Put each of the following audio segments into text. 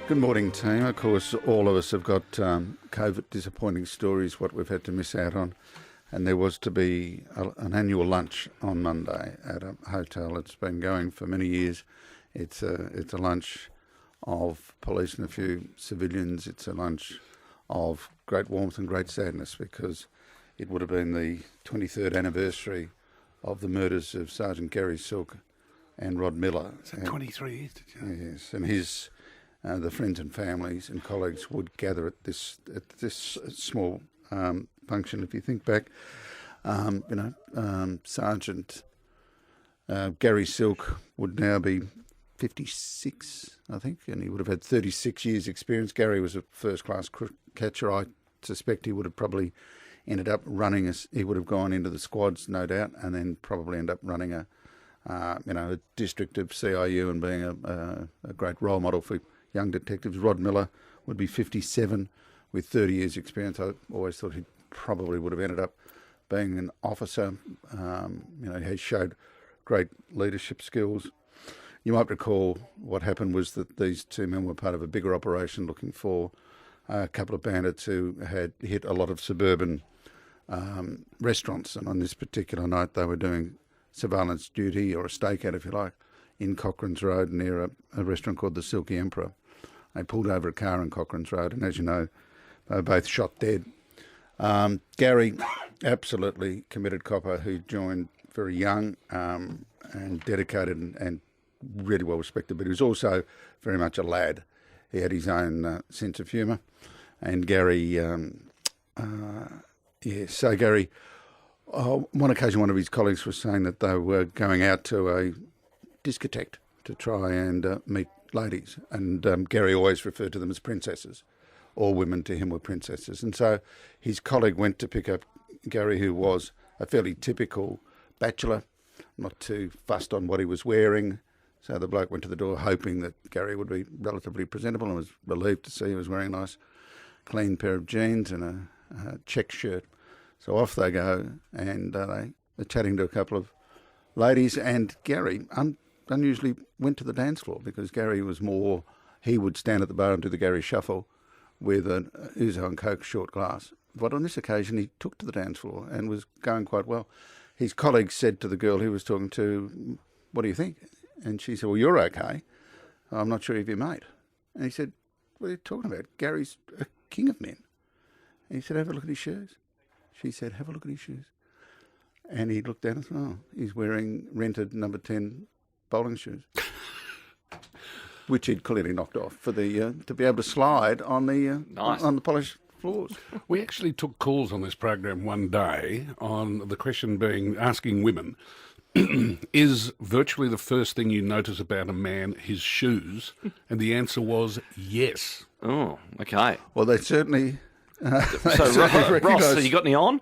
Good morning, team. Of course, all of us have got COVID disappointing stories, what we've had to miss out on. And there was to be an annual lunch on Monday at a hotel. It's been going for many years. It's a lunch of police and a few civilians. It's a lunch of great warmth and great sadness, because it would have been the 23rd anniversary of the murders of Sergeant Gary Silk and Rod Miller. So 23 years, did you? Yes, and his the friends and families and colleagues would gather at this small function. If you think back, Sergeant Gary Silk would now be 56, I think, and he would have had 36 years' experience. Gary was a first-class catcher. I suspect he would have probably ended up running he would have gone into the squads, no doubt, and then probably end up running a district of CIU and being a great role model for young detectives. Rod Miller would be 57 with 30 years' experience. I always thought he probably would have ended up being an officer. He showed great leadership skills. You might recall what happened was that these two men were part of a bigger operation looking for a couple of bandits who had hit a lot of suburban restaurants, and on this particular night they were doing surveillance duty, or a stakeout if you like, in Cochrane's Road near a restaurant called the Silky Emperor. They pulled over a car in Cochrane's Road, and as you know, they were both shot dead. Gary, absolutely committed copper who joined very young and dedicated and really well respected, but he was also very much a lad. He had his own sense of humour, and Gary, so Gary, one occasion one of his colleagues was saying that they were going out to a discotheque to try and meet ladies, and Gary always referred to them as princesses. All women to him were princesses. And so his colleague went to pick up Gary, who was a fairly typical bachelor, not too fussed on what he was wearing. So the bloke went to the door hoping that Gary would be relatively presentable, and was relieved to see he was wearing a nice clean pair of jeans and a check shirt. So off they go, and they're chatting to a couple of ladies, and Gary unusually went to the dance floor, because Gary was more, he would stand at the bar and do the Gary shuffle with an ouzo and coke short glass. But on this occasion he took to the dance floor and was going quite well. His colleague said to the girl he was talking to, "What do you think?" And she said, "Well, you're okay. I'm not sure of your mate." And he said, "What are you talking about? Gary's a king of men." And he said, "Have a look at his shoes." She said, "Have a look at his shoes." And he looked down and said, "Oh, he's wearing rented number 10 bowling shoes," which he'd clearly knocked off for the to be able to slide on the on the polished floors. We actually took calls on this program one day on the question being, asking women, is virtually the first thing you notice about a man his shoes? And the answer was yes. Oh, okay. Well, they certainly... So, Ross, have you got any on?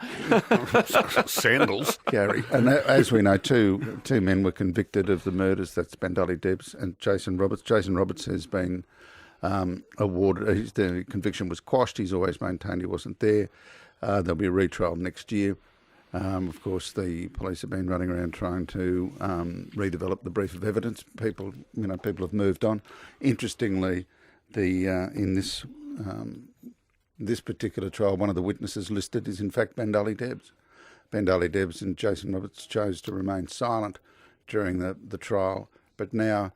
Sandals. Gary. And as we know, two men were convicted of the murders. That's Bandali Debs and Jason Roberts. Jason Roberts has been awarded, the conviction was quashed. He's always maintained he wasn't there. There'll be a retrial next year. Of course, the police have been running around trying to redevelop the brief of evidence. People have moved on. Interestingly, in this particular trial, one of the witnesses listed is in fact Bandali Debs. Bandali Debs and Jason Roberts chose to remain silent during the trial, but now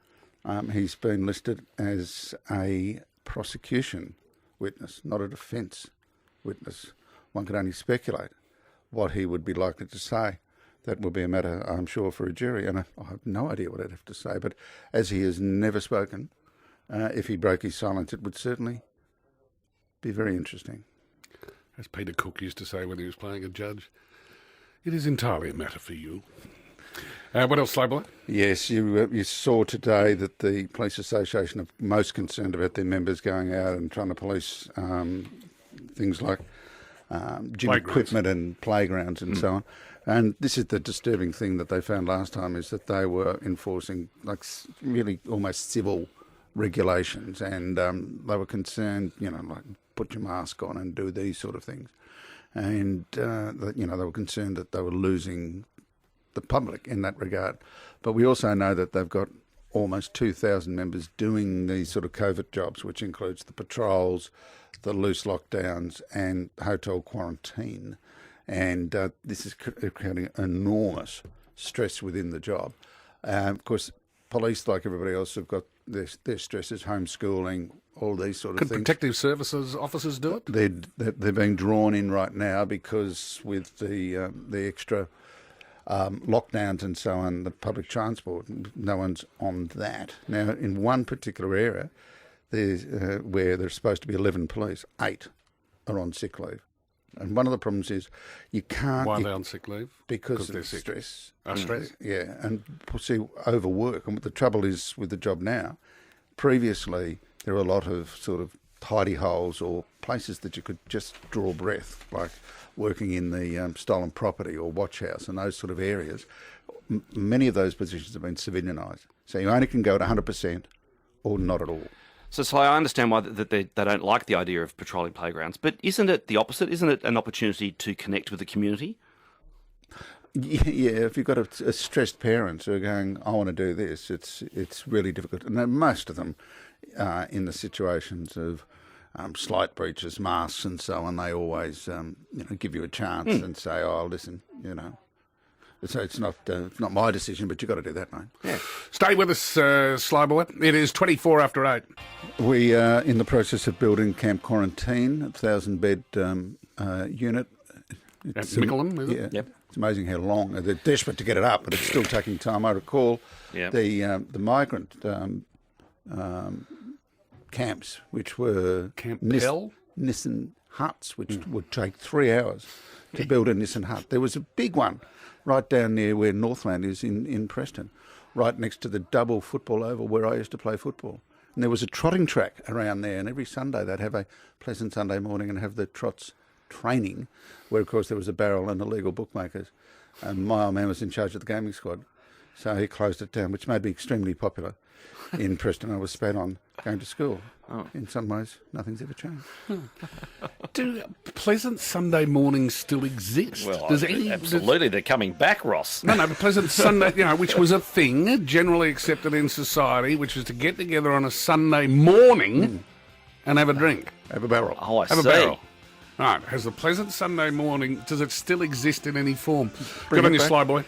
he's been listed as a prosecution witness, not a defence witness. One could only speculate what he would be likely to say. That will be a matter, I'm sure, for a jury, and I have no idea what I'd have to say, but as he has never spoken, if he broke his silence, it would certainly be very interesting. As Peter Cook used to say when he was playing a judge, it is entirely a matter for you. What else, Slowboy? Yes, you saw today that the Police Association are most concerned about their members going out and trying to police things like gym equipment and playgrounds and so on. And this is the disturbing thing that they found last time, is that they were enforcing like really almost civil regulations, and they were concerned, like put your mask on and do these sort of things. And, they were concerned that they were losing the public in that regard. But we also know that they've got almost 2,000 members doing these sort of covert jobs, which includes the patrols, the loose lockdowns and hotel quarantine. And this is creating enormous stress within the job. Of course, police, like everybody else, have got their stresses, homeschooling, all these sort of Could things. protective services officers do it? They're being drawn in right now because with the extra lockdowns and so on, the public transport, no one's on that. Now, in one particular area, there's where there's supposed to be 11 police, 8 are on sick leave. And one of the problems is you can't... Why are they on sick leave? Because they're of sick. stress. Stress? Yeah, and see, overwork. And what the trouble is with the job now, previously there were a lot of sort of tidy holes or places that you could just draw breath, like working in the stolen property or watch house and those sort of areas. Many of those positions have been civilianised. So you only can go at 100% or not at all. So I understand why they don't like the idea of patrolling playgrounds, but isn't it the opposite? Isn't it an opportunity to connect with the community? Yeah, if you've got a stressed parents who are going, I want to do this, it's really difficult. And most of them in the situations of slight breaches, masks and so on, they always give you a chance and say, oh, listen, So it's not my decision, but you've got to do that, mate. Yeah. Stay with us, Sly Boy. It is 24 after 8. We are in the process of building Camp Quarantine, a 1,000-bed unit. At Mickleham, is it? Yeah. Yep. It's amazing how long. They're desperate to get it up, but it's still taking time. I recall the migrant camps, which were Camp Pell? Nissan huts, which would take 3 hours to build a Nissan hut. There was a big one right down near where Northland is in Preston, right next to the double football oval where I used to play football. And there was a trotting track around there, and every Sunday they'd have a pleasant Sunday morning and have the trots training, where, of course, there was a barrel and illegal bookmakers. And my old man was in charge of the gaming squad, so he closed it down, which made me extremely popular in Preston. I was spat on going to school. Oh. In some ways, nothing's ever changed. Do Pleasant Sunday mornings still exist? Well, Absolutely, they're coming back, Ross. No, but Pleasant Sunday, which was a thing generally accepted in society, which was to get together on a Sunday morning and have a drink. Have a barrel. Oh, I Have see. a barrel. All right, has the Pleasant Sunday morning, does it still exist in any form? Good on you, Sly Boy.